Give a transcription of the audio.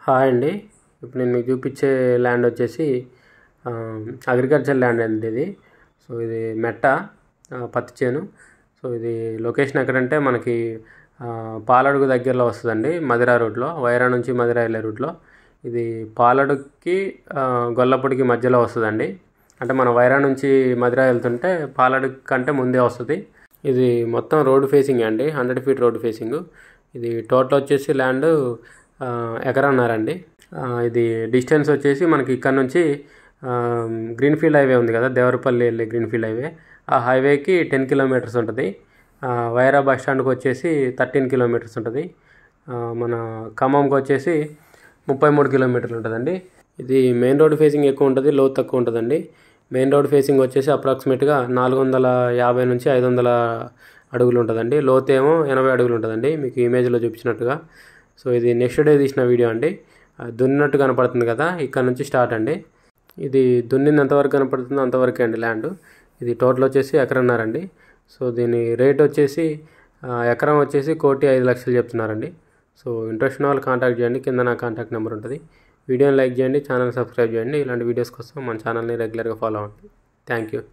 Hi అండి. ఇప్పుడు నేను మీకు చూపించే ల్యాండ్ వచ్చేసి అగ్రికల్చర్ ల్యాండ్ అండి ఇది. సో ఇది మెట్ట పత్తి చేను. సో ఇది లొకేషన్ ఎక్కడంటే మనకి పాలడుగు దగ్గరలో వస్తుందండి, మదిరా రూట్లో, వైరా నుంచి మదిరా వెళ్ళే రూట్లో. ఇది పాలడుగుకి గొల్లపూడికి మధ్యలో వస్తుందండి. అంటే మన వైరా నుంచి మదిరా వెళ్తుంటే పాలడుగు కంటే ముందే వస్తుంది. ఇది మొత్తం రోడ్ ఫేసింగ్ అండి, 100 ఫీట్ రోడ్ ఫేసింగ్. ఇది టోటల్ వచ్చేసి ల్యాండ్ ఎకరన్నారండి. ఇది డిస్టెన్స్ వచ్చేసి మనకి ఇక్కడ నుంచి గ్రీన్ఫీల్డ్ హైవే ఉంది కదా, దేవరపల్లి వెళ్ళే గ్రీన్ఫీల్డ్ హైవే, ఆ హైవేకి 10 కిలోమీటర్స్ ఉంటుంది. వైరా బస్ స్టాండ్కి వచ్చేసి 13 కిలోమీటర్స్ ఉంటుంది. మన ఖమ్మంకి వచ్చేసి 33 కిలోమీటర్లు ఉంటుందండి. ఇది మెయిన్ రోడ్ ఫేసింగ్ ఎక్కువ ఉంటుంది, లోతు తక్కువ ఉంటుందండి. మెయిన్ రోడ్ ఫేసింగ్ వచ్చేసి అప్రాక్సిమేట్గా 450 నుంచి 500 అడుగులు ఉంటుందండి. లోతు ఏమో 80 అడుగులు ఉంటుందండి, మీకు ఇమేజ్లో చూపించినట్టుగా. సో ఇది నెక్స్ట్ డే తీసిన వీడియో అండి. దున్నినట్టు కనపడుతుంది కదా, ఇక్కడ నుంచి స్టార్ట్ అండి. ఇది దున్నింది ఎంతవరకు కనపడుతుందో అంతవరకే అండి ల్యాండ్. ఇది టోటల్ వచ్చేసి ఎకరన్నారండి. సో దీని రేట్ వచ్చేసి ఎకరం వచ్చేసి 1,05,00,000 చెప్తున్నారండి. సో ఇంట్రెస్ట్ ఉన్న వాళ్ళు కాంటాక్ట్ చేయండి, కింద నా కాంటాక్ట్ నెంబర్ ఉంటుంది. వీడియోని లైక్ చేయండి, ఛానల్ సబ్స్క్రైబ్ చేయండి. ఇలాంటి వీడియోస్ కోసం మన ఛానల్ని రెగ్యులర్గా ఫాలో అవ్వండి. Thank you.